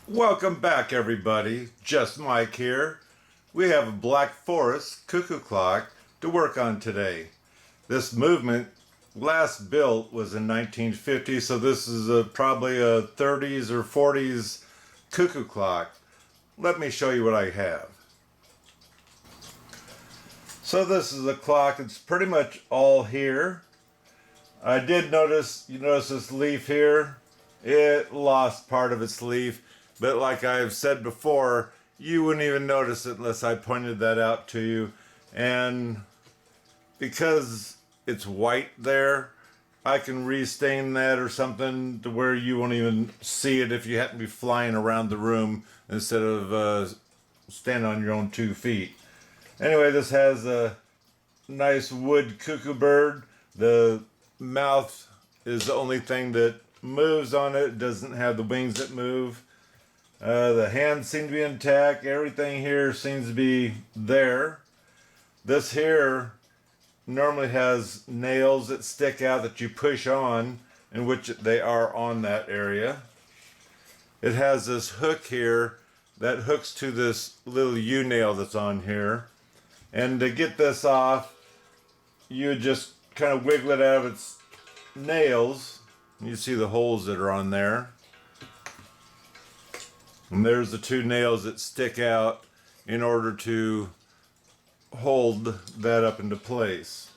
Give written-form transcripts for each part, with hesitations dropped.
Welcome back, everybody. Just Mike here. We have a Black Forest cuckoo clock to work on today. This movement last built was in 1950, so this is probably a 30s or 40s cuckoo clock. Let me show you what I have. So this is a clock. It's pretty much all here. I did notice, you notice this leaf here? It lost part of its leaf, but like I've said before, you wouldn't even notice it unless I pointed that out to you. And because it's white there, I can restain that or something to where you won't even see it if you happen to be flying around the room instead of standing on your own 2 feet. Anyway, this has a nice wood cuckoo bird. The mouth is the only thing that moves on it. It doesn't have the wings that move. The hands seem to be intact. Everything here seems to be there. This here normally has nails that stick out that you push on, in which they are on that area. It has this hook here that hooks to this little U nail that's on here. And to get this off, you just kind of wiggle it out of its nails. You see the holes that are on there. And there's the 2 nails that stick out in order to hold that up into place.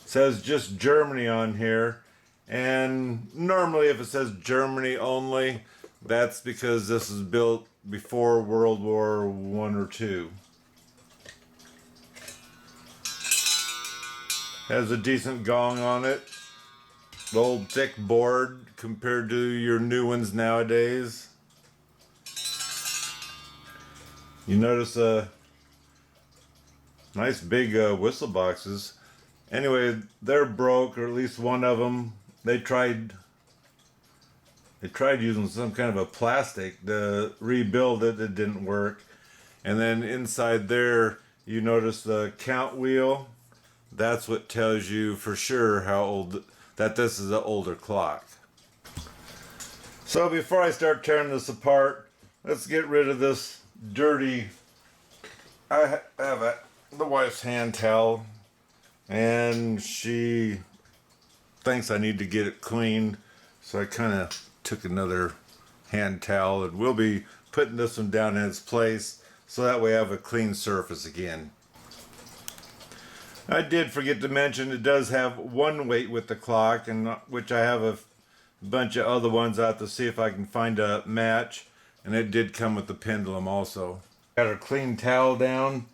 It says just Germany on here. And normally if it says Germany only, that's because this is built before World War I or II. Has a decent gong on it. The old thick board compared to your new ones nowadays. You notice nice big whistle boxes. Anyway, they're broke, or at least one of them. They tried using some kind of a plastic to rebuild it. It didn't work. And then inside there, you notice the count wheel. That's what tells you for sure how old that this is an older clock. So before I start tearing this apart, let's get rid of this dirty. I have the wife's hand towel, and she thinks I need to get it cleaned, so I kind of took another hand towel, and we'll be putting this one down in its place so that way I have a clean surface again. I did forget to mention it does have one weight with the clock, and which I have a bunch of other ones out to see if I can find a match, and it did come with the pendulum also. Got our clean towel down.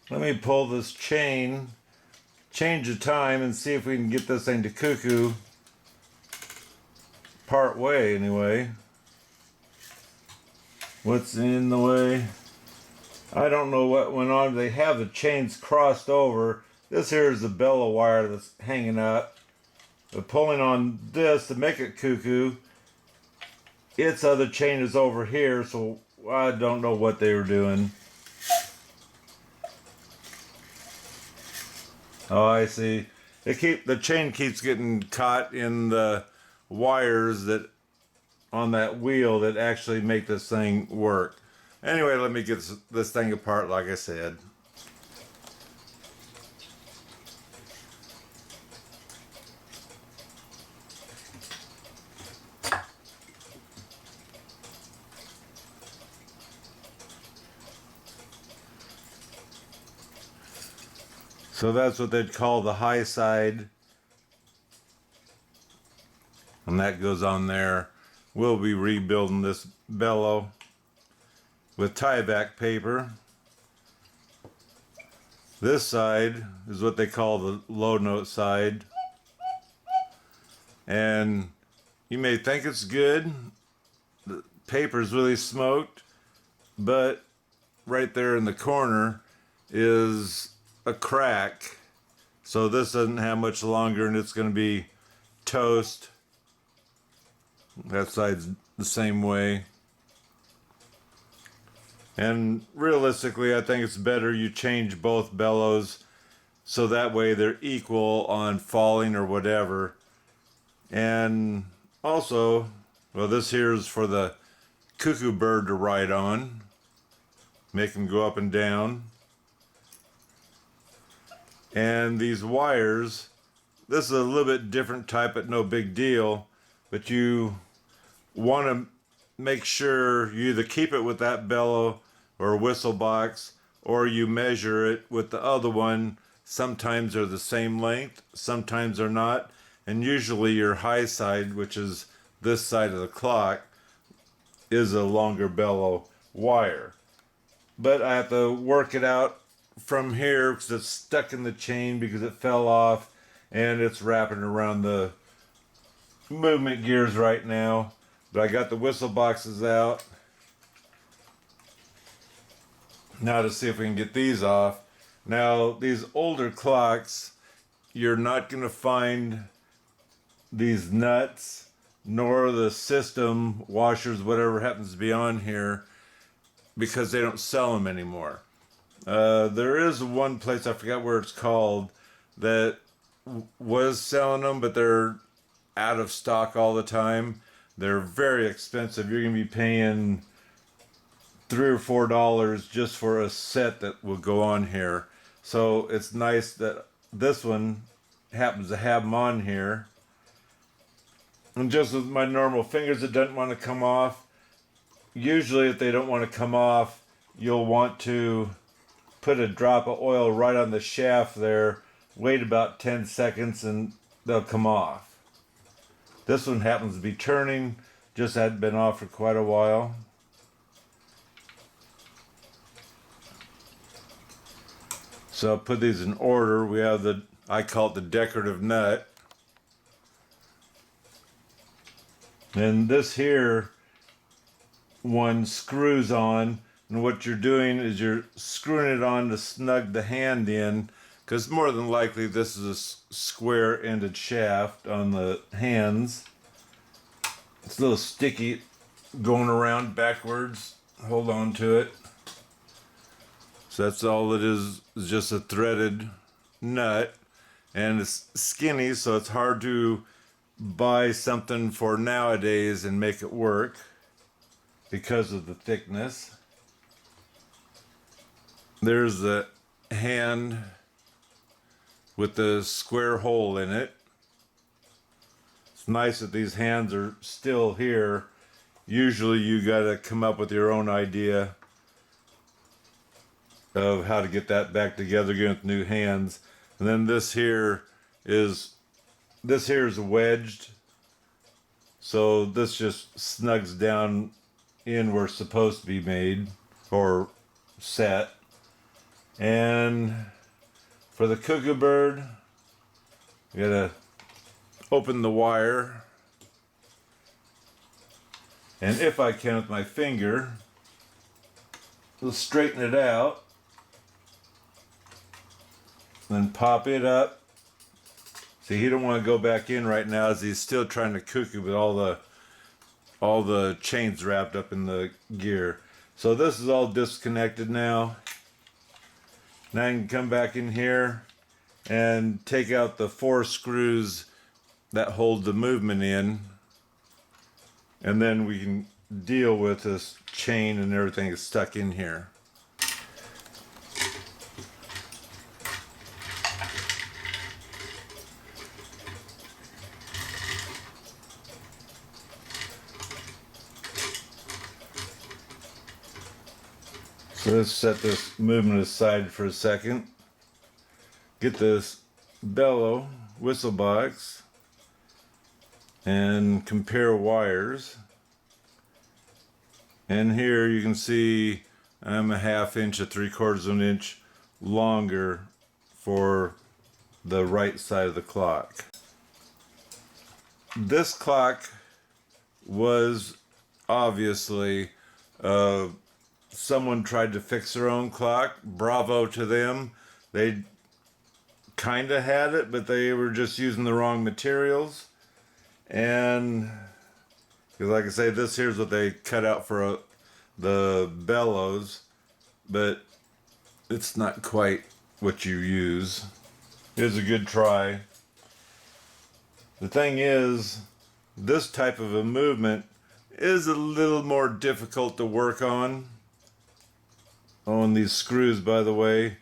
Let me pull this chain, change the time, and see if we can get this thing to cuckoo part way anyway. What's in the way? I don't know what went on. They have the chains crossed over. This here is the bellow wire that's hanging up. But pulling on this to make it cuckoo, its other chain is over here, so I don't know what they were doing. Oh, I see. The chain keeps getting caught in the wires that on that wheel that actually make this thing work. Anyway, let me get this thing apart like I said. So that's what they'd call the high side. And that goes on there. We'll be rebuilding this bellow with tie-back paper. This side is what they call the low note side. And you may think it's good. The paper's really smoked, but right there in the corner is a crack. So this doesn't have much longer, and it's going to be toast. That side's the same way. And realistically, I think it's better you change both bellows so that way they're equal on falling or whatever. And also, Well, this here is for the cuckoo bird to ride on. Make him go up and down. And these wires, this is a little bit different type, but no big deal. But you want to make sure you either keep it with that bellow or whistle box, or you measure it with the other one. Sometimes they're the same length, sometimes they're not. And usually your high side, which is this side of the clock, is a longer bellow wire. But I have to work it out from here because it's stuck in the chain because it fell off, and it's wrapping around the movement gears right now. But I got the whistle boxes out now to see if we can get these off. Now, these older clocks, you're not going to find these nuts nor the system washers, whatever happens to be on here, because they don't sell them anymore. There is one place, I forgot where it's called, that was selling them, but they're out of stock all the time. They're very expensive. You're going to be paying $3 or $4 just for a set that will go on here. So it's nice that this one happens to have them on here. And just with my normal fingers, it doesn't want to come off. Usually if they don't want to come off, you'll want to put a drop of oil right on the shaft there, wait about 10 seconds, and they'll come off. This one happens to be turning, just hadn't been off for quite a while. So I'll put these in order. We have the, I call it the decorative nut. And this here one screws on, and what you're doing is you're screwing it on to snug the hand in, because more than likely this is a square ended shaft on the hands. It's a little sticky going around backwards. Hold on to it. So that's all it is just a threaded nut, and it's skinny, so it's hard to buy something for nowadays and make it work because of the thickness. There's the hand with the square hole in it. It's nice that these hands are still here. Usually you gotta come up with your own idea of how to get that back together, get with new hands. And then this here is wedged, so this just snugs down in where it's supposed to be made or set. And for the cuckoo bird, you gotta open the wire, and if I can with my finger, I'll straighten it out, then pop it up. See, he don't want to go back in right now as he's still trying to cuckoo with all the chains wrapped up in the gear. So this is all disconnected now. Now I can come back in here and take out the 4 screws that hold the movement in, and then we can deal with this chain and everything that's stuck in here. So let's set this movement aside for a second. Get this bellow whistle box and compare wires. And here you can see I'm a 1/2 inch to 3/4 of an inch longer for the right side of the clock. This clock was obviously someone tried to fix their own clock. Bravo to them. They kind of had it, but they were just using the wrong materials. And like I say, this here's what they cut out for the bellows, but it's not quite what you use. Here's a good try. The thing is, this type of a movement is a little more difficult to work on. Oh, and these screws, by the way,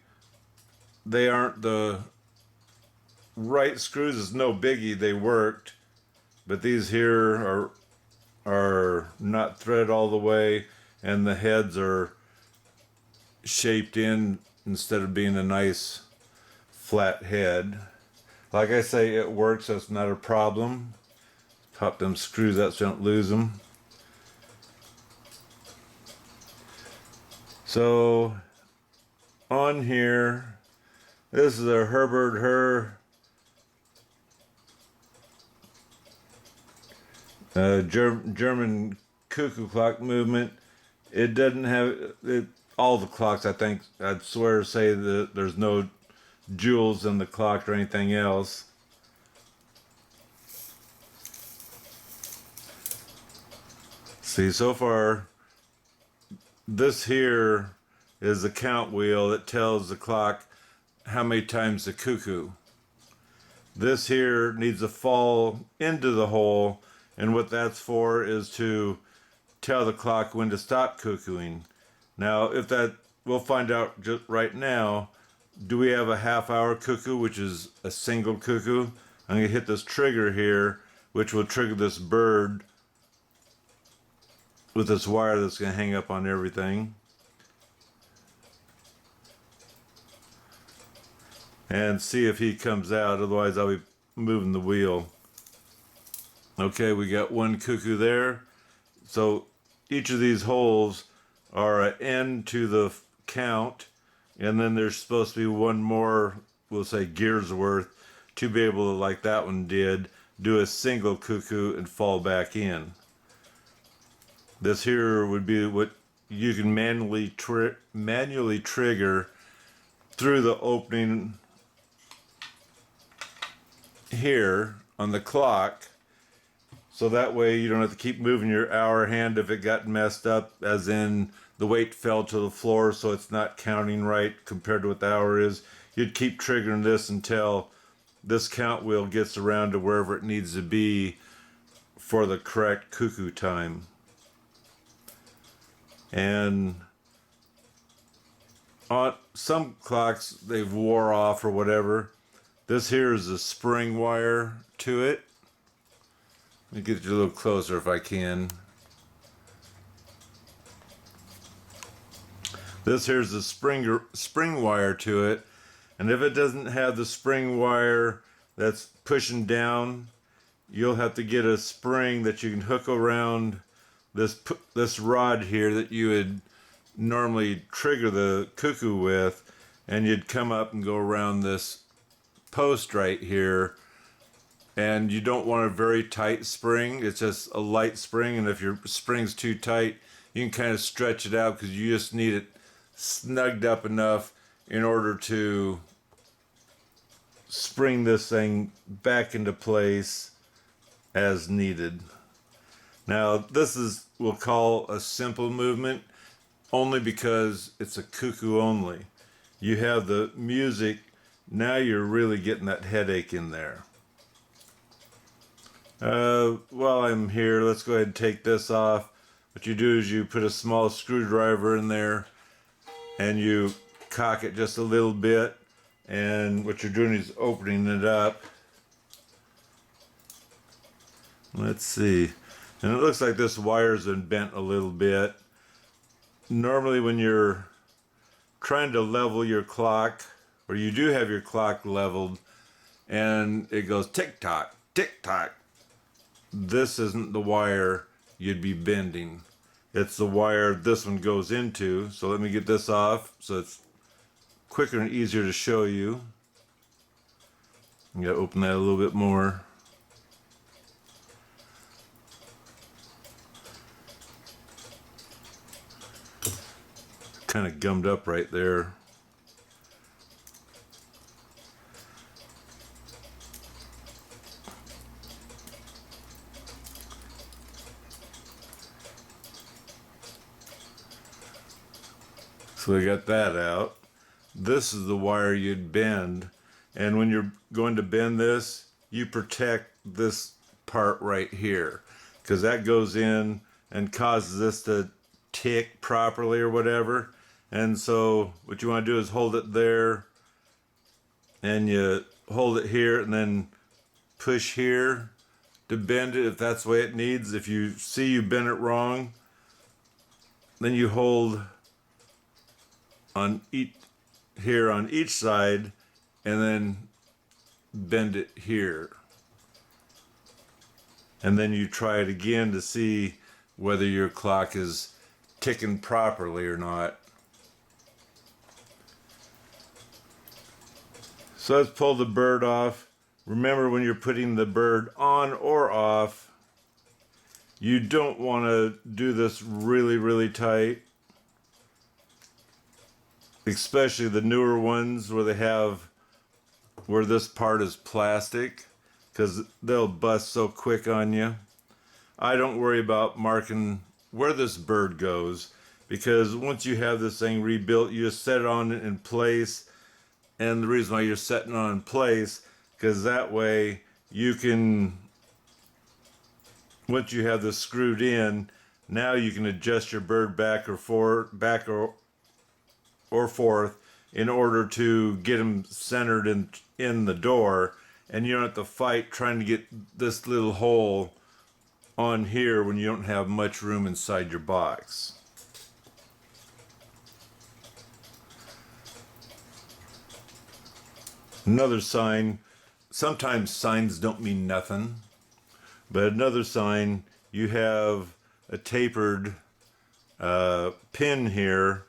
they aren't the right screws. It's no biggie, they worked, but these here are not threaded all the way, and the heads are shaped in instead of being a nice flat head. Like I say, it works, so it's not a problem. Pop them screws out so you don't lose them. So on here, this is a Hubert Herr German cuckoo clock movement. It doesn't have it, all the clocks, I think, I'd swear to say that there's no jewels in the clock or anything else. See, so far, this here is the count wheel that tells the clock how many times the cuckoo. This here needs to fall into the hole, and what that's for is to tell the clock when to stop cuckooing. Now, if that, we'll find out just right now. Do we have a half-hour cuckoo, which is a single cuckoo? I'm going to hit this trigger here, which will trigger this bird with this wire that's going to hang up on everything. And see if he comes out, otherwise I'll be moving the wheel. Okay, we got one cuckoo there. So each of these holes are an end to the count, and then there's supposed to be one more, we'll say gears worth, to be able to, like that one did, do a single cuckoo and fall back in. This here would be what you can manually trigger through the opening here on the clock, so that way you don't have to keep moving your hour hand if it got messed up, as in the weight fell to the floor so it's not counting right compared to what the hour is. You'd keep triggering this until this count wheel gets around to wherever it needs to be for the correct cuckoo time. And on some clocks they've wore off or whatever. This here is a spring wire to it. Let me get you a little closer if I can. This here's the spring wire to it, and if it doesn't have the spring wire that's pushing down, you'll have to get a spring that you can hook around this rod here that you would normally trigger the cuckoo with, and you'd come up and go around this post right here. And you don't want a very tight spring, it's just a light spring, and if your spring's too tight, you can kind of stretch it out because you just need it snugged up enough in order to spring this thing back into place as needed. Now this is, we'll call a simple movement, only because it's a cuckoo only. You have the music, now you're really getting that headache in there. While I'm here, let's go ahead and take this off. What you do is you put a small screwdriver in there and you cock it just a little bit, and what you're doing is opening it up. Let's see. And it looks like this wire's been bent a little bit. Normally when you're trying to level your clock, or you do have your clock leveled, and it goes tick-tock, tick-tock, this isn't the wire you'd be bending. It's the wire this one goes into. So let me get this off so it's quicker and easier to show you. I'm going to open that a little bit more. Kind of gummed up right there. So we got that out. This is the wire you'd bend, and when you're going to bend this, you protect this part right here, because that goes in and causes this to tick properly or whatever. And so what you want to do is hold it there, and you hold it here and then push here to bend it if that's the way it needs. If you see you bent it wrong, then you hold on here on each side and then bend it here. And then you try it again to see whether your clock is ticking properly or not. So let's pull the bird off. Remember, when you're putting the bird on or off, you don't want to do this really, really tight. Especially the newer ones where this part is plastic, because they'll bust so quick on you. I don't worry about marking where this bird goes, because once you have this thing rebuilt, you just set it on in place. And the reason why you're setting it on in place, because that way you can, once you have this screwed in, now you can adjust your bird back or forth in order to get them centered in the door, and you don't have to fight trying to get this little hole on here when you don't have much room inside your box. Another sign, sometimes signs don't mean nothing, but another sign, you have a tapered pin here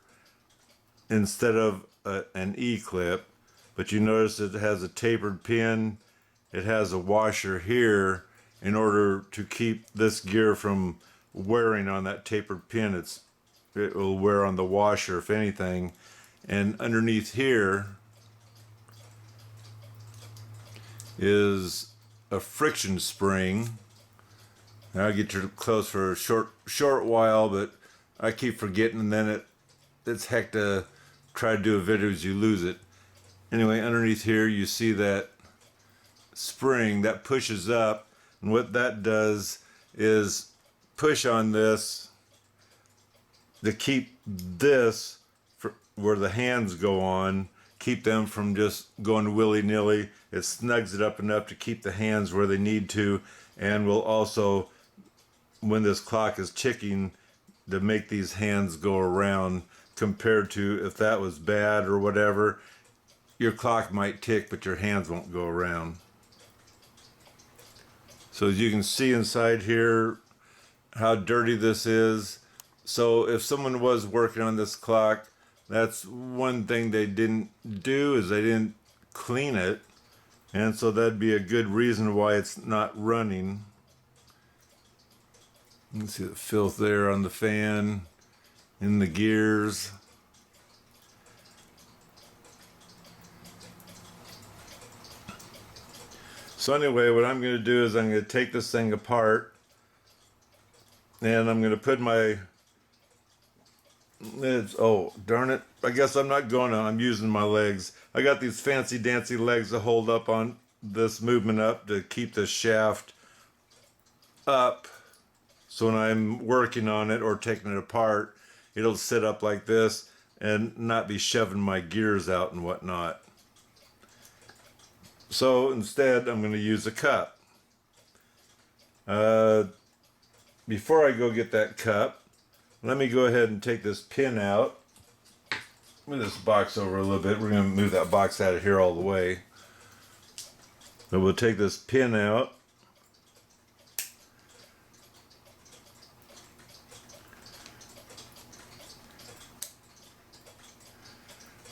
instead of an E-clip, but you notice it has a tapered pin. It has a washer here in order to keep this gear from wearing on that tapered pin. It will wear on the washer if anything. And underneath here is a friction spring. Now I get too close for a short while, but I keep forgetting, and then it's heck to try to do a video as you lose it. Anyway, underneath here you see that spring that pushes up, and what that does is push on this to keep this where the hands go on, keep them from just going willy-nilly. It snugs it up enough to keep the hands where they need to, and will also, when this clock is ticking, to make these hands go around, compared to if that was bad or whatever, your clock might tick but your hands won't go around. So as you can see inside here how dirty this is. So if someone was working on this clock, that's one thing they didn't do, is they didn't clean it, and so that'd be a good reason why it's not running. You can see the filth there on the fan, in the gears. So anyway, what I'm going to do is I'm going to take this thing apart, and I'm going to put my, oh darn it, I guess I'm not going to, I'm using my legs. I got these fancy dancy legs to hold up on this movement up to keep the shaft up, so when I'm working on it or taking it apart, it'll sit up like this and not be shoving my gears out and whatnot. So instead I'm going to use a cup. Before I go get that cup, let me go ahead and take this pin out. Move this box over a little bit. We're going to move that box out of here all the way. So we'll take this pin out.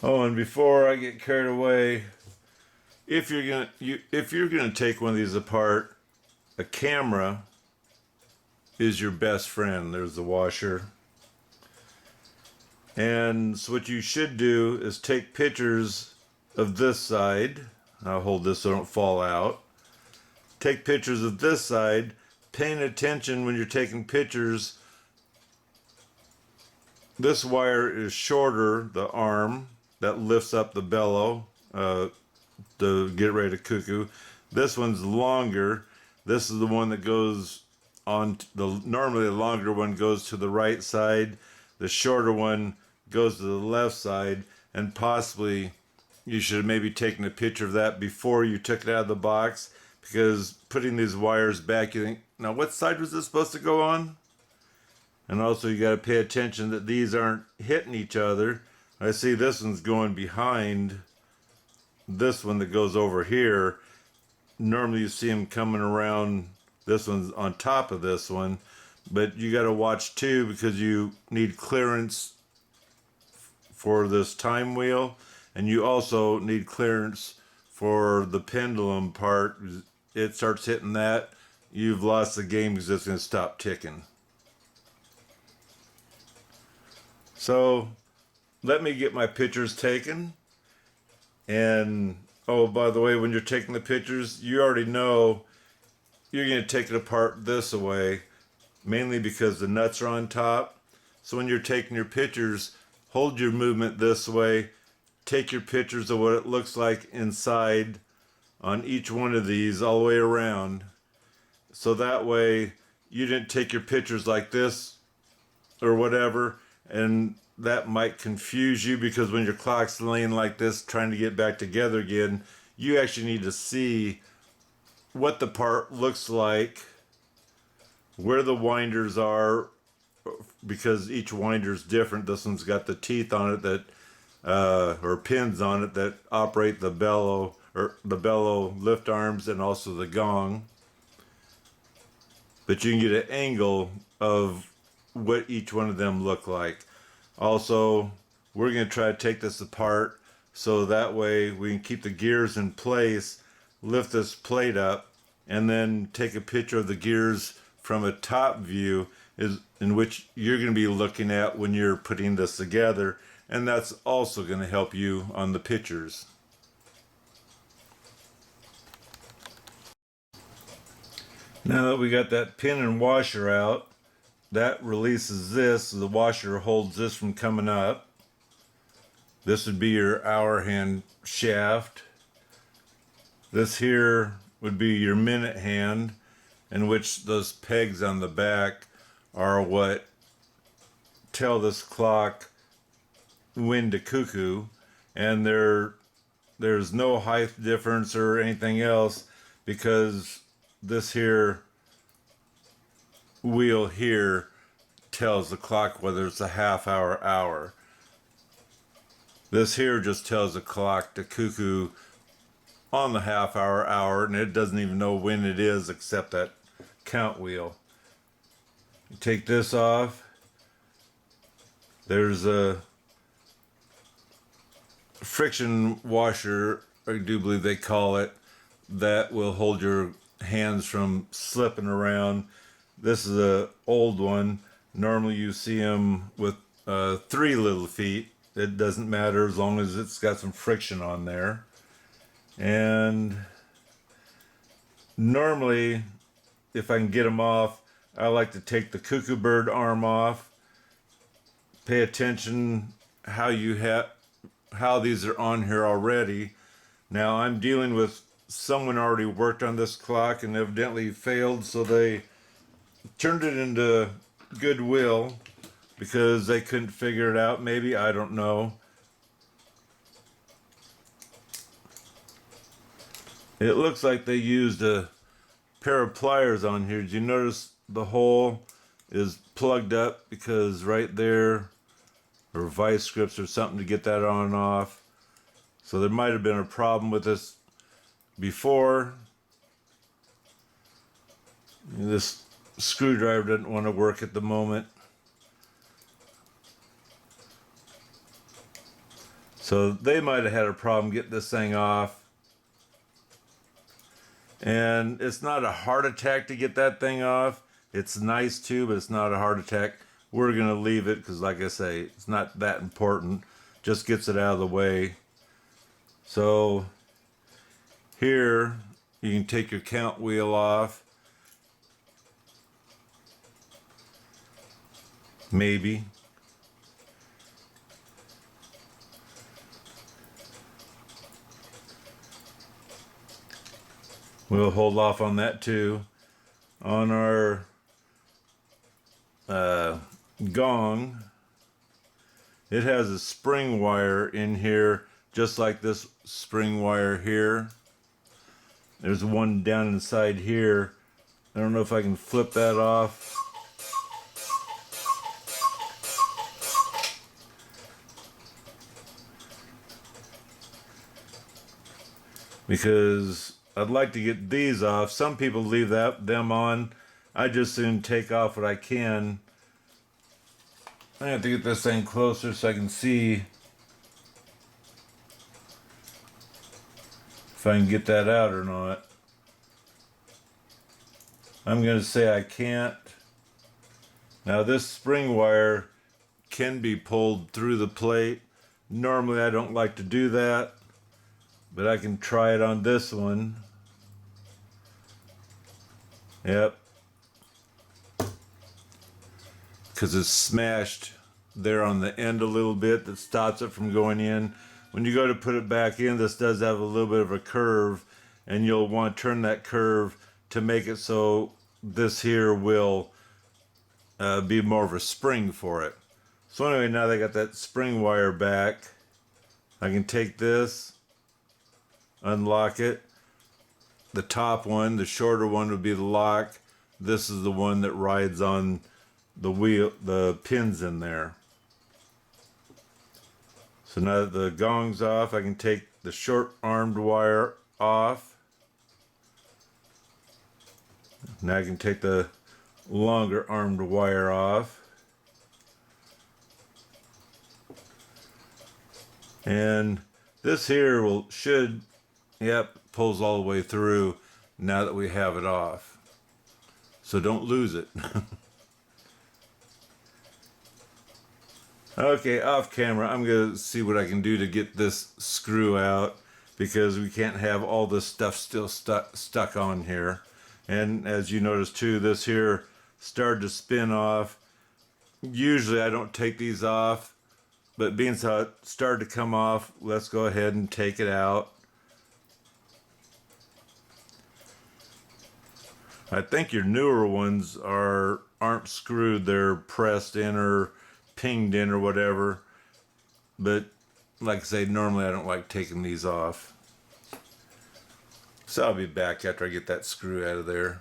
Oh, and before I get carried away, if you're gonna take one of these apart, a camera is your best friend. There's the washer. And so what you should do is take pictures of this side. I'll hold this so I don't fall out. Take pictures of this side, paying attention when you're taking pictures. This wire is shorter, the arm that lifts up the bellow to get ready to cuckoo. This one's longer. This is the one that goes on normally the longer one goes to the right side, the shorter one goes to the left side, and possibly you should have maybe taken a picture of that before you took it out of the box, because putting these wires back, you think, now what side was this supposed to go on? And also you got to pay attention that these aren't hitting each other. I see this one's going behind this one that goes over here. Normally you see them coming around, this one's on top of this one, but you got to watch too, because you need clearance for this time wheel, and you also need clearance for the pendulum part. It starts hitting that, you've lost the game because it's going to stop ticking. So let me get my pictures taken. And oh, by the way, when you're taking the pictures, you already know you're going to take it apart this way, mainly because the nuts are on top. So when you're taking your pictures, hold your movement this way, take your pictures of what it looks like inside on each one of these all the way around. So that way you didn't take your pictures like this or whatever, and that might confuse you, because when your clock's laying like this trying to get back together again, you actually need to see what the part looks like, where the winders are, because each winder's different. This one's got the teeth on it that or pins on it that operate the bellow, or the bellow lift arms, and also the gong. But you can get an angle of what each one of them look like. Also, we're going to try to take this apart so that way we can keep the gears in place, lift this plate up, and then take a picture of the gears from a top view, in which you're going to be looking at when you're putting this together, and that's also going to help you on the pictures. Now that we got that pin and washer out, that releases this, so the washer holds this from coming up. This would be your hour hand shaft. This here would be your minute hand, in which those pegs on the back are what tell this clock when to cuckoo, and there's no height difference or anything else, because this here wheel here tells the clock whether it's a half hour, hour. This here just tells the clock to cuckoo on the half hour, hour, and it doesn't even know when it is except that count wheel. You take this off. There's a friction washer, I do believe they call it, that will hold your hands from slipping around. This is a old one. Normally you see them with 3 little feet. It doesn't matter as long as it's got some friction on there. And normally, if I can get them off, I like to take the cuckoo bird arm off. Pay attention how these are on here already. Now I'm dealing with someone already worked on this clock and evidently failed, so they turned it into goodwill because they couldn't figure it out. Maybe, I don't know. It looks like they used a pair of pliers on here. Did you notice the hole is plugged up because right there, or vice grips or something to get that on and off. So there might have been a problem with this before. This screwdriver doesn't want to work at the moment. So they might have had a problem getting this thing off. And it's not a heart attack to get that thing off. It's nice too, but it's not a heart attack. We're going to leave it because, like I say, it's not that important. Just gets it out of the way. So here you can take your count wheel off. Maybe. We'll hold off on that too. On our gong, it has a spring wire in here, just like this spring wire here. There's one down inside here. I don't know if I can flip that off. Because I'd like to get these off. Some people leave them on. I just soon take off what I can. I have to get this thing closer so I can see if I can get that out or not. I'm going to say I can't. Now this spring wire can be pulled through the plate. Normally I don't like to do that, but I can try it on this one. Yep. Because it's smashed there on the end a little bit that stops it from going in. When you go to put it back in, this does have a little bit of a curve, and you'll want to turn that curve to make it so this here will be more of a spring for it. So anyway, now they got that spring wire back. I can take this, unlock it. The top one, the shorter one, would be the lock. This is the one that rides on the wheel, the pins in there. So now that the gong's off, I can take the short armed wire off. Now I can take the longer armed wire off. And this here pulls all the way through now that we have it off. So don't lose it. Okay, off camera, I'm going to see what I can do to get this screw out, because we can't have all this stuff still stuck on here. And as you notice too, this here started to spin off. Usually I don't take these off, but being so it started to come off, let's go ahead and take it out. I think your newer ones aren't screwed, they're pressed in or pinged in or whatever, but like I say, normally I don't like taking these off. So I'll be back after I get that screw out of there.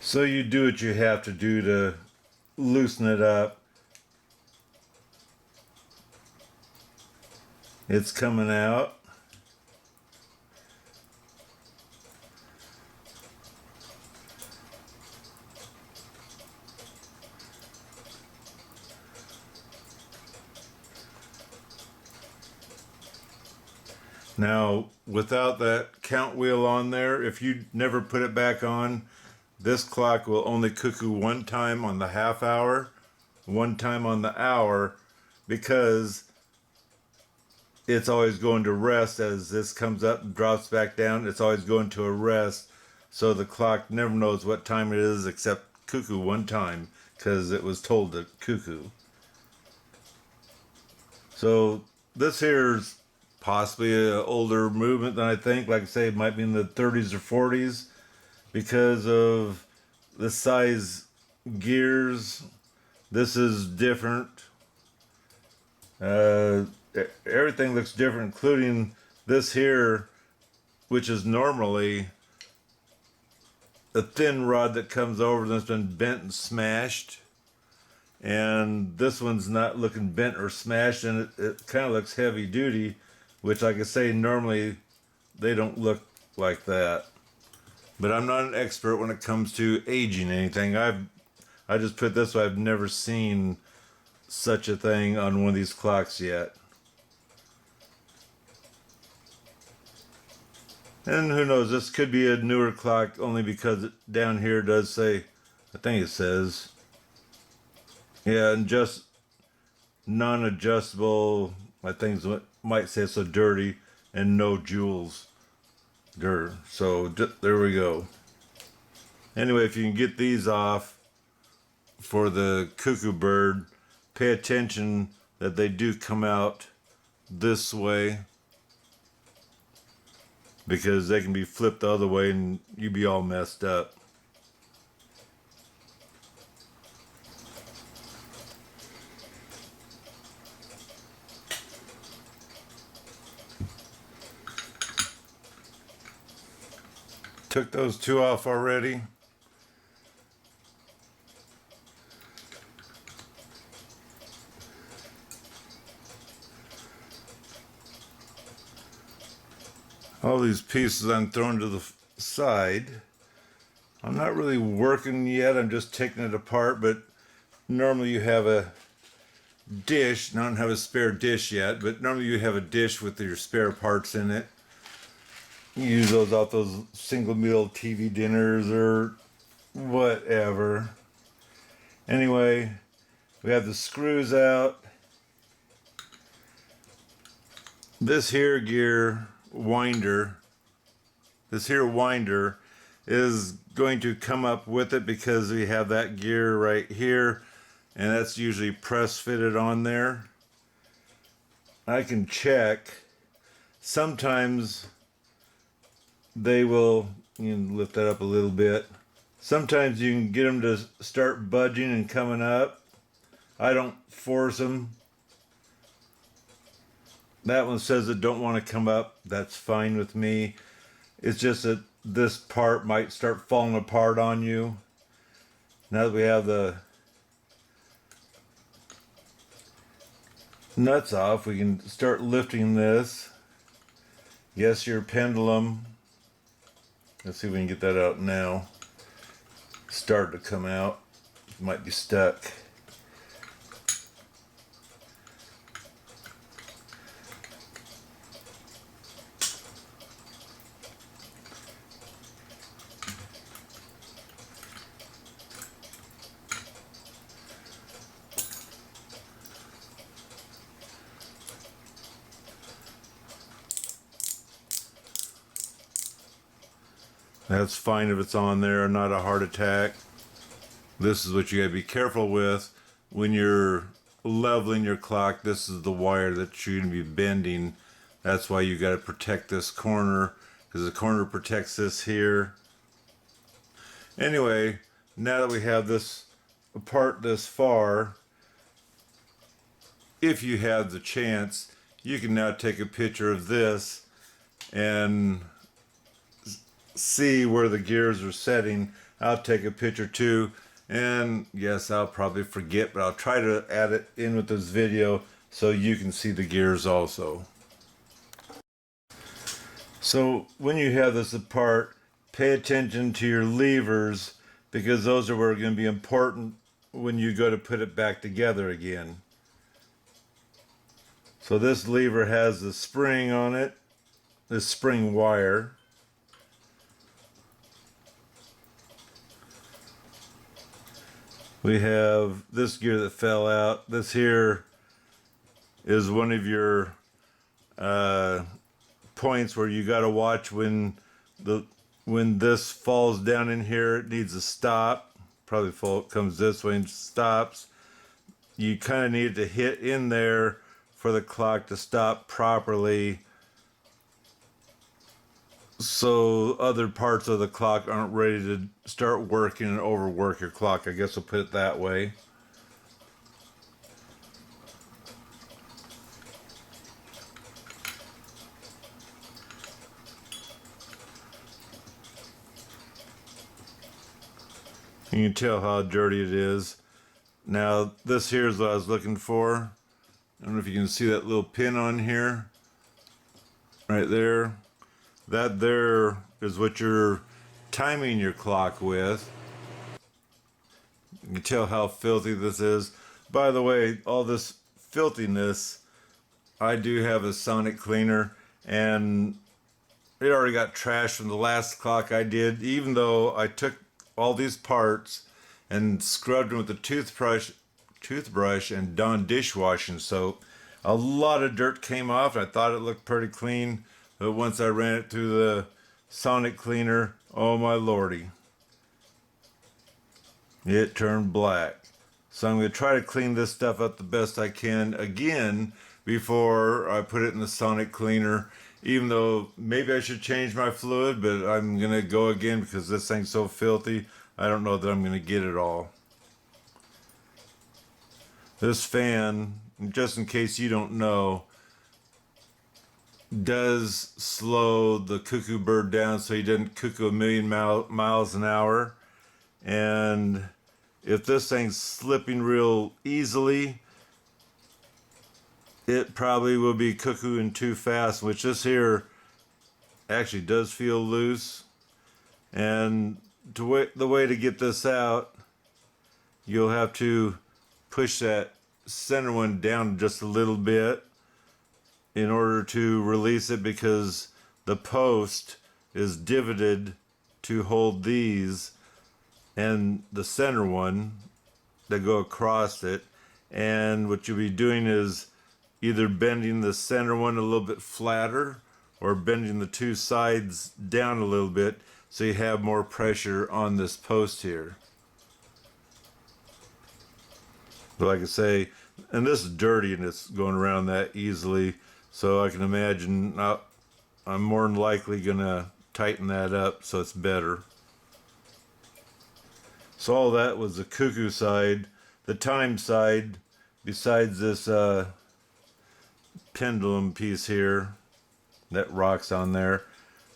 So you do what you have to do to loosen it up. It's coming out. Now, without that count wheel on there, if you never put it back on, this clock will only cuckoo one time on the half hour, one time on the hour, because it's always going to rest. As this comes up and drops back down, it's always going to a rest. So the clock never knows what time it is except cuckoo one time, because it was told to cuckoo. So this here's possibly an older movement than I think. Like I say, it might be in the 30s or 40s because of the size gears. This is different. Everything looks different, including this here, which is normally a thin rod that comes over and that's been bent and smashed. And this one's not looking bent or smashed, and it kind of looks heavy duty, which, like I say, normally they don't look like that. But I'm not an expert when it comes to aging anything. I just put this way, I've never seen such a thing on one of these clocks yet. And who knows, this could be a newer clock only because down here does say, I think it says, yeah, and just non-adjustable, I think it might say so dirty, and no jewels. So there we go. Anyway, if you can get these off for the cuckoo bird, pay attention that they do come out this way, because they can be flipped the other way and you'd be all messed up. took those two off already. All these pieces I'm throwing to the side. I'm not really working yet, I'm just taking it apart, but normally you have a dish. I don't have a spare dish yet, but normally you have a dish with your spare parts in it. You use those off those single meal TV dinners or whatever. Anyway, we have the screws out. This here gear winder, this here winder is going to come up with it because we have that gear right here, and that's usually press fitted on there. I can check. Sometimes they will, you can lift that up a little bit. Sometimes you can get them to start budging and coming up. I don't force them. That one says it don't want to come up. That's fine with me. It's just that this part might start falling apart on you. Now that we have the nuts off, we can start lifting this. Yes, your pendulum. Let's see if we can get that out now. Start to come out. It might be stuck. That's fine if it's on there, not a heart attack. This is what you gotta be careful with when you're leveling your clock. This is the wire that you're gonna be bending. That's why you gotta protect this corner, because the corner protects this here. Anyway, now that we have this apart this far, if you have the chance, you can now take a picture of this and see where the gears are setting. I'll take a picture too, and yes, I'll probably forget, but I'll try to add it in with this video so you can see the gears also. So when you have this apart, pay attention to your levers, because those are where going to be important when you go to put it back together again. So this lever has the spring on it, this spring wire. We have this gear that fell out. This here is one of your points where you got to watch when this falls down in here. It needs to stop. Probably comes this way and stops. You kind of need to hit in there for the clock to stop properly, so other parts of the clock aren't ready to start working and overwork your clock. I guess we'll put it that way. You can tell how dirty it is. Now this here is what I was looking for. I don't know if you can see that little pin on here. Right there. That there is what you're timing your clock with. You can tell how filthy this is. By the way, all this filthiness, I do have a sonic cleaner, and it already got trashed from the last clock I did, even though I took all these parts and scrubbed them with the toothbrush and Dawn dishwashing soap. A lot of dirt came off, and I thought it looked pretty clean. But once I ran it through the sonic cleaner, oh my lordy, it turned black. So I'm going to try to clean this stuff up the best I can again before I put it in the sonic cleaner, even though maybe I should change my fluid, but I'm going to go again because this thing's so filthy. I don't know that I'm going to get it all. This fan, just in case you don't know, does slow the cuckoo bird down so he doesn't cuckoo a million miles an hour. And if this thing's slipping real easily, it probably will be cuckooing too fast, which this here actually does feel loose. And the way to get this out, you'll have to push that center one down just a little bit in order to release it, because the post is divoted to hold these and the center one that go across it. And what you'll be doing is either bending the center one a little bit flatter or bending the two sides down a little bit so you have more pressure on this post here. But like I say, and this is dirty and it's going around that easily, so I can imagine I'm more than likely gonna tighten that up so it's better. So all that was the cuckoo side. The time side, besides this pendulum piece here that rocks on there,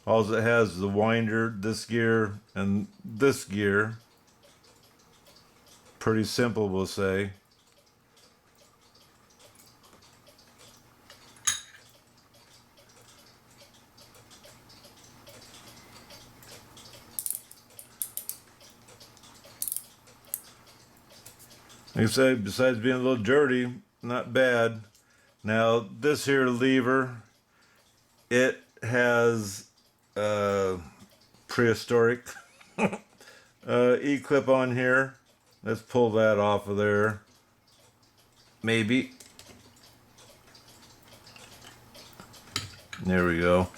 all it has is the winder, this gear, and this gear. Pretty simple, we'll say. Like I said, besides being a little dirty, not bad. Now this here lever, it has prehistoric E-clip on here. Let's pull that off of there. Maybe. There we go.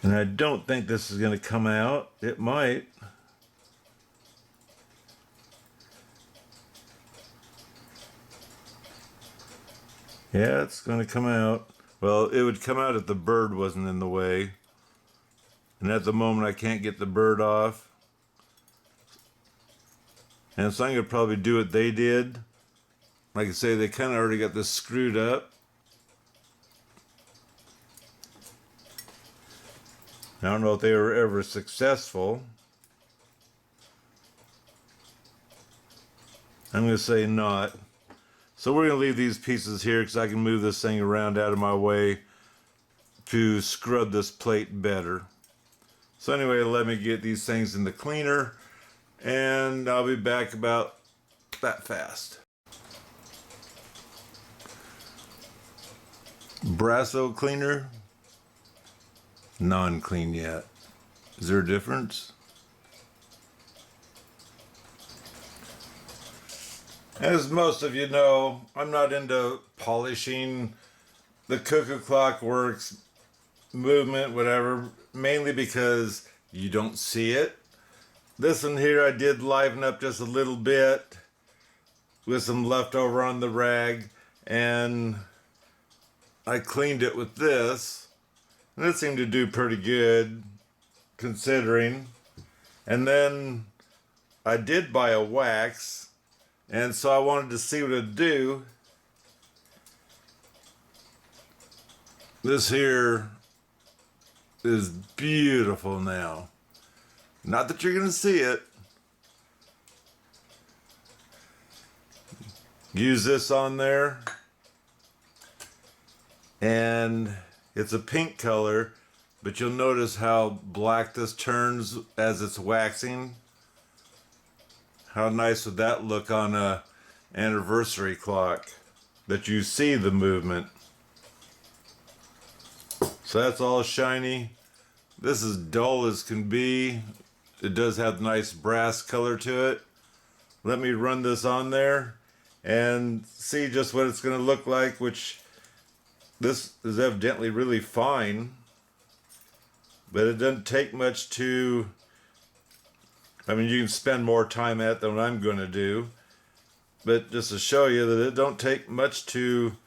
And I don't think this is going to come out. It might. Yeah, it's going to come out. Well, it would come out if the bird wasn't in the way. And at the moment I can't get the bird off. And so I'm going to probably do what they did. Like I say, they kind of already got this screwed up. I don't know if they were ever successful. I'm going to say not. So we're going to leave these pieces here because I can move this thing around out of my way to scrub this plate better. So anyway, let me get these things in the cleaner and I'll be back about that fast. Brasso cleaner, non-clean yet. Is there a difference? As most of you know, I'm not into polishing the Cuckoo Clockworks movement, whatever, mainly because you don't see it. This one here I did liven up just a little bit with some leftover on the rag, and I cleaned it with this, and it seemed to do pretty good considering. And then I did buy a wax, and so I wanted to see what it'd do. This here is beautiful now. Not that you're gonna see it. Use this on there, and it's a pink color, but you'll notice how black this turns as it's waxing. How nice would that look on a anniversary clock, that you see the movement. So that's all shiny. This is dull as can be. It does have nice brass color to it. Let me run this on there and see just what it's going to look like, which this is evidently really fine, but it doesn't take much to, I mean, you can spend more time at it than what I'm going to do, but just to show you that it don't take much to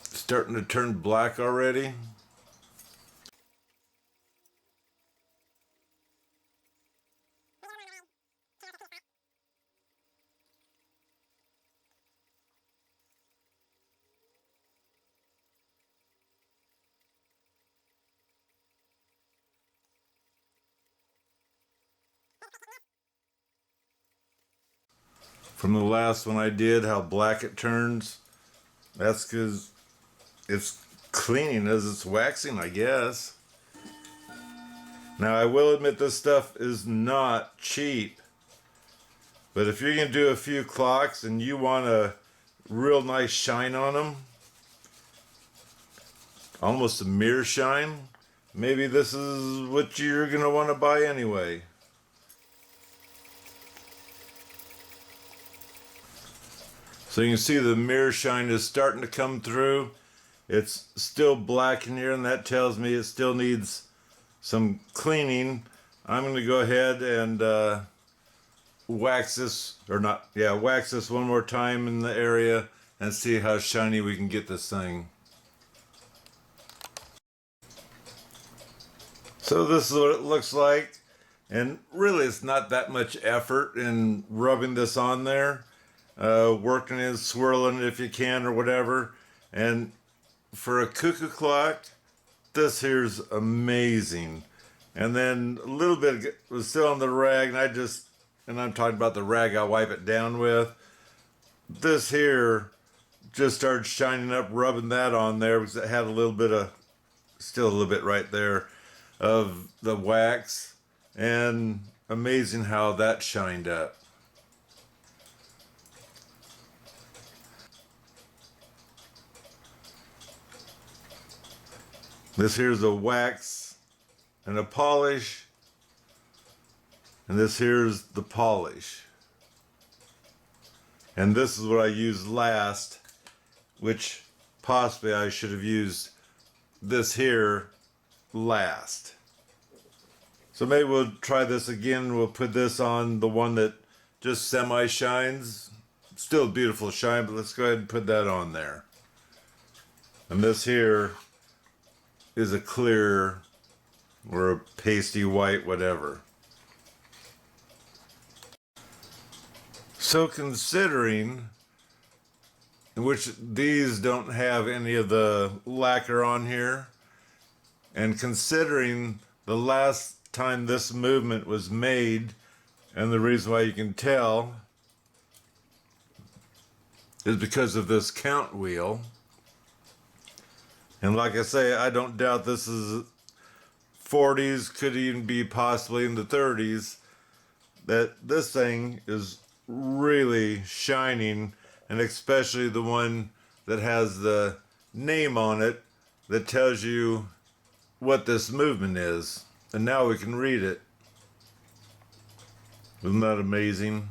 starting to turn black already. from the last one I did, how black it turns. That's because it's cleaning as it's waxing, I guess. Now I will admit this stuff is not cheap, but if you're going to do a few clocks and you want a real nice shine on them, almost a mirror shine, maybe this is what you're going to want to buy anyway. So you can see the mirror shine is starting to come through. It's still black in here, and that tells me it still needs some cleaning. I'm going to go ahead and wax this one more time in the area and see how shiny we can get this thing. So this is what it looks like, and really it's not that much effort in rubbing this on there. Working it, swirling it if you can or whatever. And for a cuckoo clock, this here's amazing. And then a little bit was still on the rag, and I'm talking about the rag I wipe it down with. This here just started shining up, rubbing that on there because it had still a little bit right there of the wax, and amazing how that shined up. This here's a wax and a polish, and this here's the polish. And this is what I used last, which possibly I should have used this here last. So maybe we'll try this again. We'll put this on the one that just semi shines. Still a beautiful shine, but let's go ahead and put that on there. And this here is a clear or a pasty white, whatever. So considering, which these don't have any of the lacquer on here, and considering the last time this movement was made, and the reason why you can tell is because of this count wheel. And like I say, I don't doubt this is 40s, could even be possibly in the 30s, that this thing is really shining, and especially the one that has the name on it that tells you what this movement is. And now we can read it. Isn't that amazing?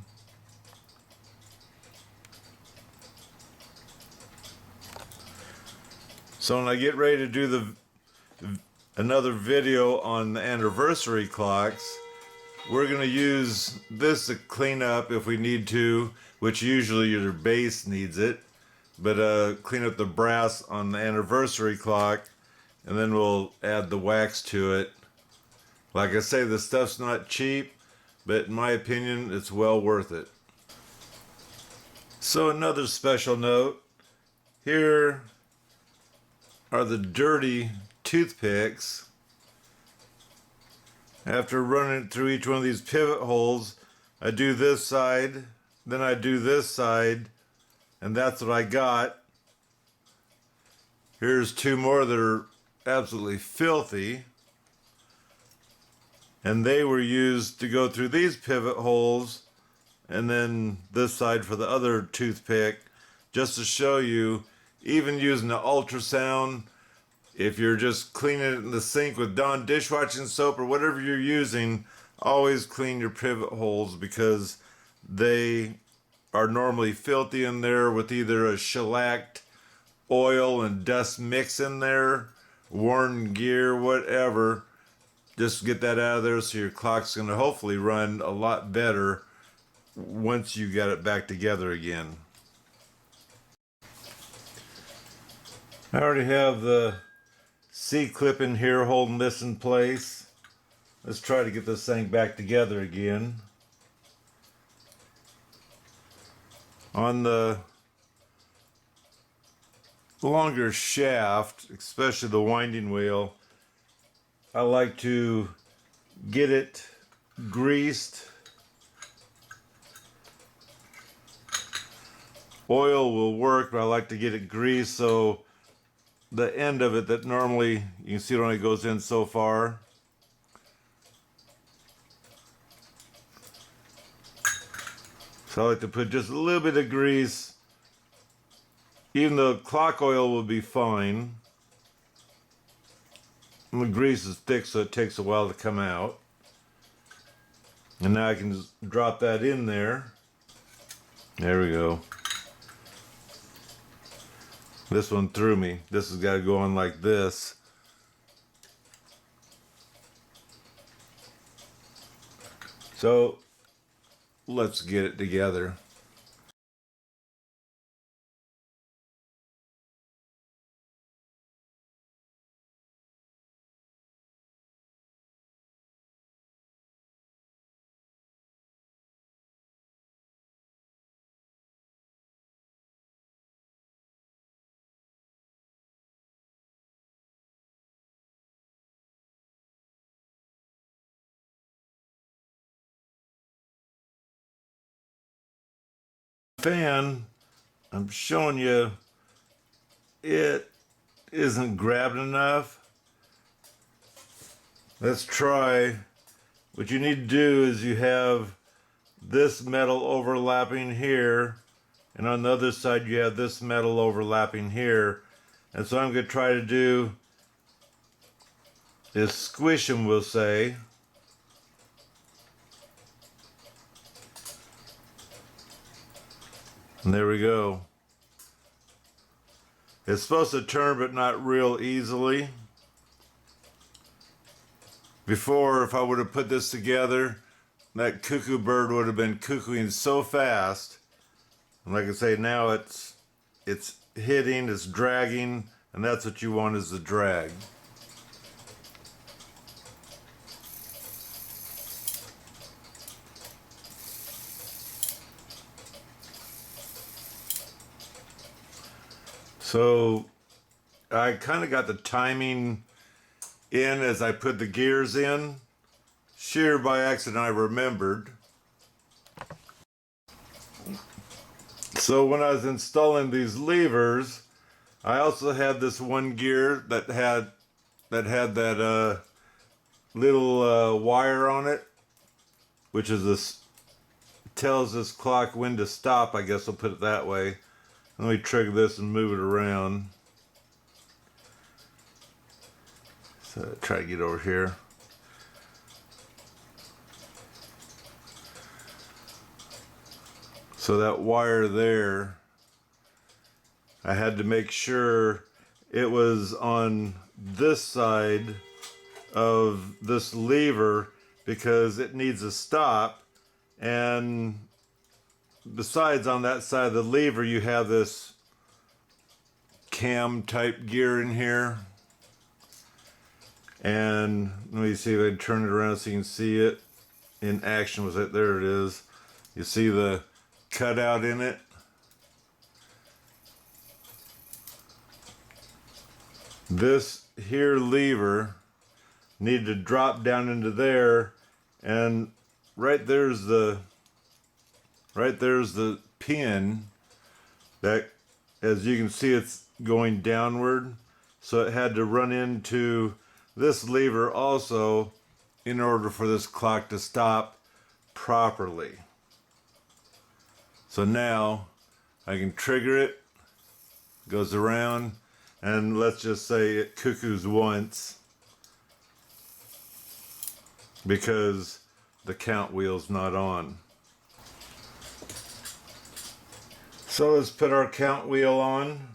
So when I get ready to do another video on the anniversary clocks, we're going to use this to clean up if we need to, which usually your base needs it, but clean up the brass on the anniversary clock, and then we'll add the wax to it. Like I say, the stuff's not cheap, but in my opinion, it's well worth it. So another special note, here are the dirty toothpicks. After running it through each one of these pivot holes, I do this side, then I do this side, and that's what I got. Here's two more that are absolutely filthy, and they were used to go through these pivot holes, and then this side for the other toothpick, just to show you, even using the ultrasound, if you're just cleaning it in the sink with Dawn dishwashing soap or whatever you're using, always clean your pivot holes because they are normally filthy in there with either a shellacked oil and dust mix in there, worn gear, whatever. Just get that out of there so your clock's going to hopefully run a lot better once you get it back together again. I already have the C-clip in here holding this in place. Let's try to get this thing back together again. On the longer shaft, especially the winding wheel, I like to get it greased oil will work, but I like to get it greased so the end of it that normally you can see it only goes in so far. So I like to put just a little bit of grease. Even the clock oil will be fine. And the grease is thick, so it takes a while to come out. And now I can just drop that in there. There we go. This one threw me. This has got to go on like this. So let's get it together. Fan, I'm showing you it isn't grabbed enough. Let's try. What you need to do is you have this metal overlapping here, and on the other side you have this metal overlapping here. And so I'm going to try to do is squish them, we'll say. And there we go. It's supposed to turn, but not real easily. Before, if I would have put this together, that cuckoo bird would have been cuckooing so fast. And like I say, now it's hitting, it's dragging, and that's what you want, is the drag. So I kind of got the timing in as I put the gears in. Sheer by accident, I remembered. So when I was installing these levers, I also had this one gear that had that little wire on it, which is this tells this clock when to stop. I guess I'll put it that way. Let me trigger this and move it around. So try to get over here. So that wire there, I had to make sure it was on this side of this lever because it needs a stop. And besides, on that side of the lever you have this cam type gear in here. And let me see if I can turn it around so you can see it in action. Was it? There it is. You see the cutout in it. This here lever needed to drop down into there, and right there's the pin that, as you can see, it's going downward, so it had to run into this lever also in order for this clock to stop properly. So now I can trigger it, goes around, and let's just say it cuckoos once because the count wheel's not on. So let's put our count wheel on.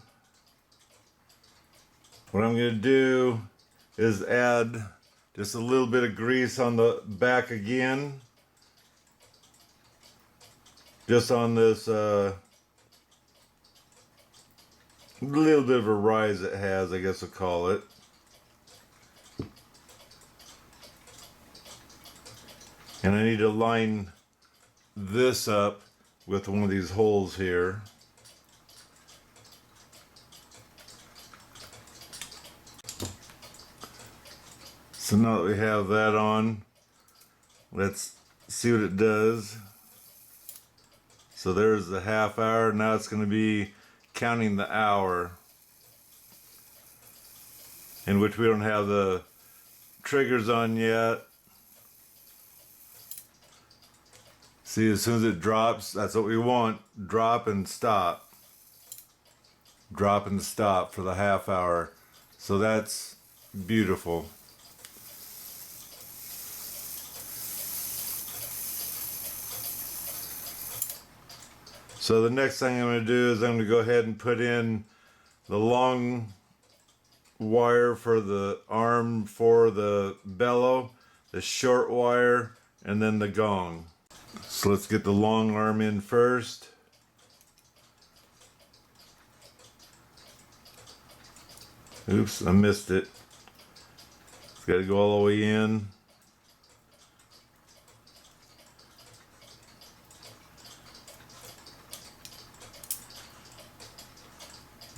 What I'm going to do is add just a little bit of grease on the back again. Just on this little bit of a rise it has, I guess we'll call it. And I need to line this up with one of these holes here. So now that we have that on, let's see what it does. So there's the half hour. Now it's going to be counting the hour, in which we don't have the triggers on yet. See, as soon as it drops, that's what we want. Drop and stop. Drop and stop for the half hour. So that's beautiful. So the next thing I'm going to do is I'm going to go ahead and put in the long wire for the arm for the bellow, the short wire, and then the gong. So let's get the long arm in first. Oops, I missed it. It's got to go all the way in.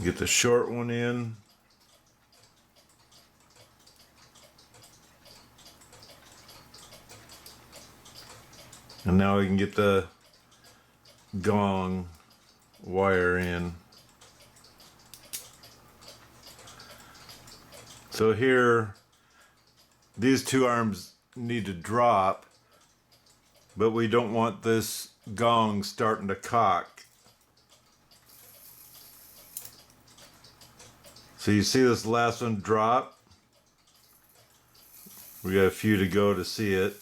Get the short one in. And now we can get the gong wire in. So here, these two arms need to drop, but we don't want this gong starting to cock. So you see this last one drop? We got a few to go to see it.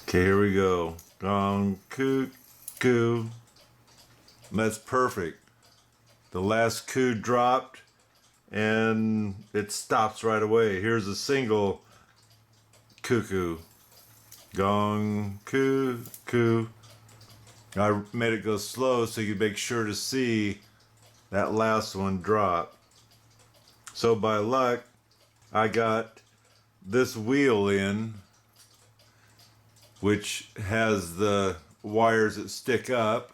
Okay, here we go. Gong, cuckoo. That's perfect. The last coo dropped and it stops right away. Here's a single cuckoo. Gong, cuckoo. I made it go slow so you make sure to see that last one drop. So by luck, I got this wheel in, which has the wires that stick up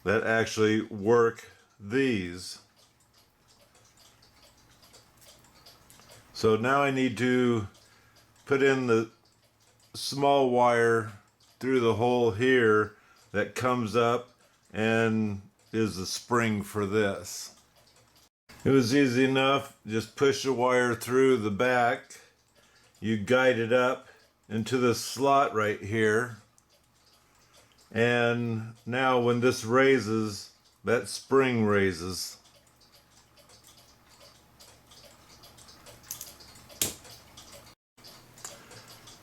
that actually work these. So now I need to put in the small wire through the hole here that comes up and is the spring for this. It was easy enough. Just push the wire through the back. You guide it up into the slot right here. And now when this raises, that spring raises.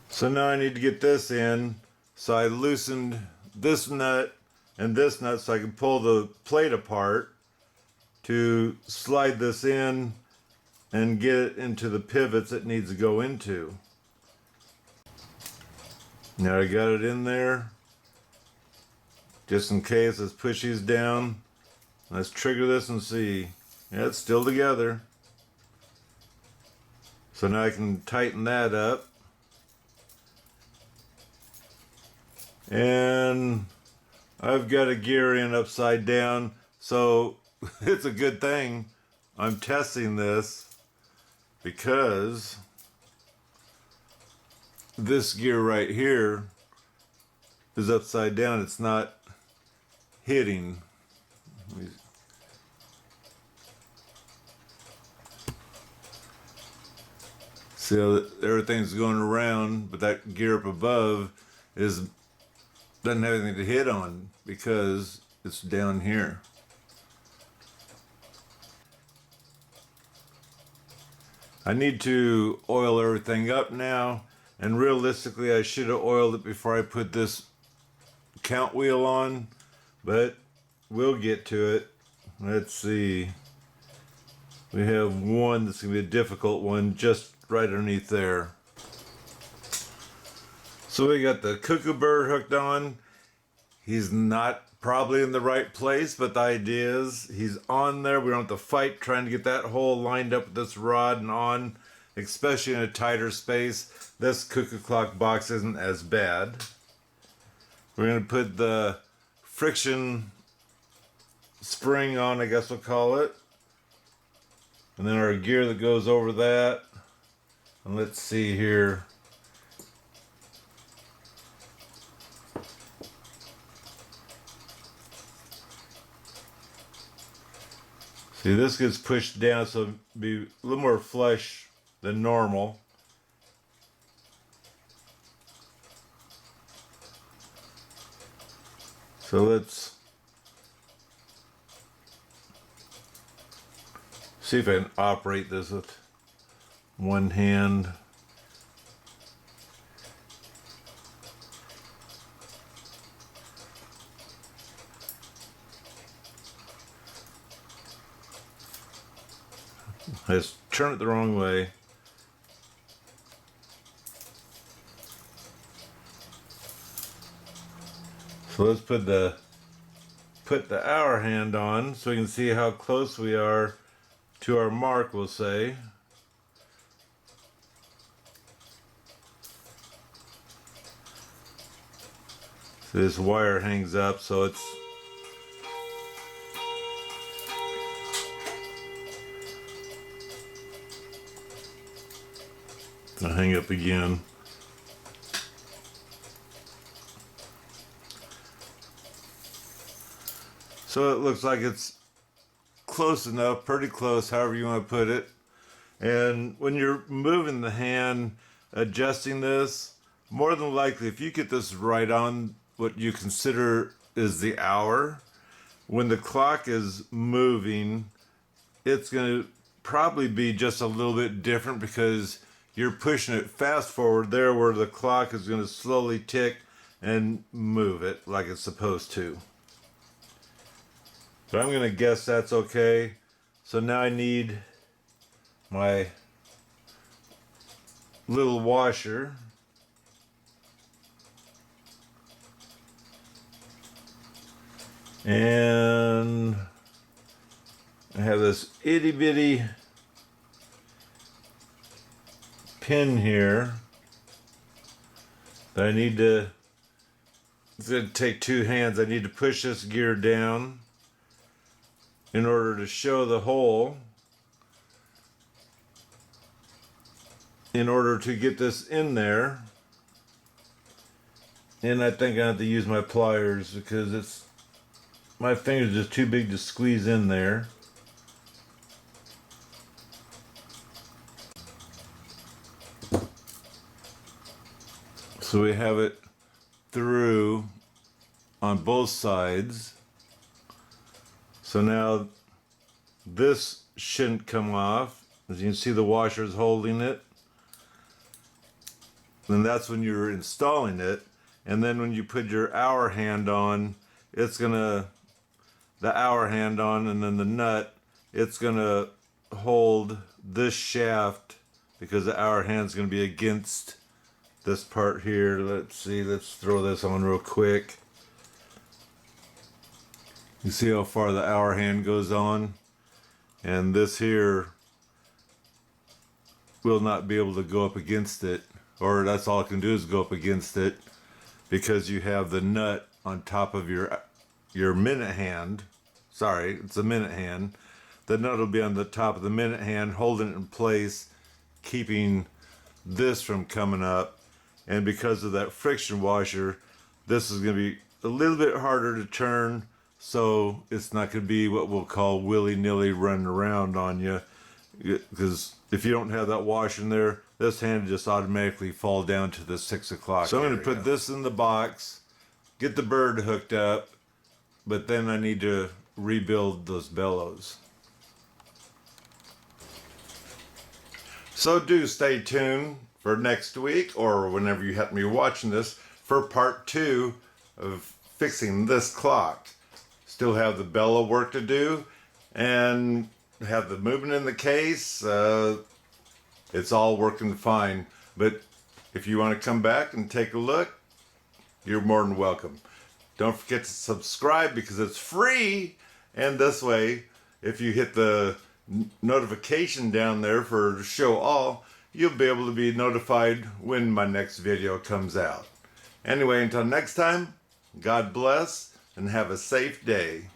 So now I need to get this in. So I loosened this nut and this nut so I can pull the plate apart to slide this in and get it into the pivots it needs to go into. Now I got it in there. Just in case, let's push these down. Let's trigger this and see. Yeah, it's still together. So now I can tighten that up. And I've got a gear in upside down, so it's a good thing I'm testing this, because this gear right here is upside down. It's not hitting. See how everything's going around, but that gear up above doesn't have anything to hit on because it's down here. I need to oil everything up now, and realistically I should have oiled it before I put this count wheel on, but we'll get to it. Let's see. We have one that's going to be a difficult one just right underneath there. So we got the cuckoo bird hooked on. He's not probably in the right place, but the idea is he's on there. We don't have to fight trying to get that hole lined up with this rod and on, especially in a tighter space. This cuckoo clock box isn't as bad. We're going to put the friction spring on, I guess we'll call it. And then our gear that goes over that. And let's see here. See, this gets pushed down so it'll be a little more flush than normal. So let's see if I can operate this with one hand. I just turn it the wrong way. So let's put the hour hand on so we can see how close we are to our mark, we'll say. So this wire hangs up, so it's gonna hang up again. So it looks like it's close enough, pretty close, however you want to put it. And when you're moving the hand, adjusting this, more than likely, if you get this right on what you consider is the hour, when the clock is moving, it's going to probably be just a little bit different because you're pushing it fast forward there where the clock is going to slowly tick and move it like it's supposed to. But I'm going to guess that's okay. So now I need my little washer. And I have this itty bitty pin here that I need to, it's going to take two hands. I need to push this gear down in order to show the hole, in order to get this in there. And I think I have to use my pliers because my finger's just too big to squeeze in there. So we have it through on both sides. So now this shouldn't come off. As you can see, the washer is holding it. And that's when you're installing it. And then when you put your hour hand on, it's gonna, the hour hand on, and then the nut, it's gonna hold this shaft because the hour hand's gonna be against this part here. Let's see, let's throw this on real quick. You see how far the hour hand goes on? And this here will not be able to go up against it, or that's all it can do is go up against it, because you have the nut on top of your minute hand. Sorry, it's a minute hand. The nut will be on the top of the minute hand, holding it in place, keeping this from coming up. And because of that friction washer, this is going to be a little bit harder to turn, so it's not going to be what we'll call willy-nilly running around on you. Because if you don't have that washer in there, this hand will just automatically fall down to the 6 o'clock. So I'm going to put this in the box, get the bird hooked up, but then I need to rebuild those bellows. So do stay tuned for next week, or whenever you happen to be watching this, for part 2 of fixing this clock. Still have the bellow work to do, and have the movement in the case. It's all working fine. But if you want to come back and take a look, you're more than welcome. Don't forget to subscribe because it's free. And this way, if you hit the notification down there for show all, you'll be able to be notified when my next video comes out. Anyway, until next time, God bless and have a safe day.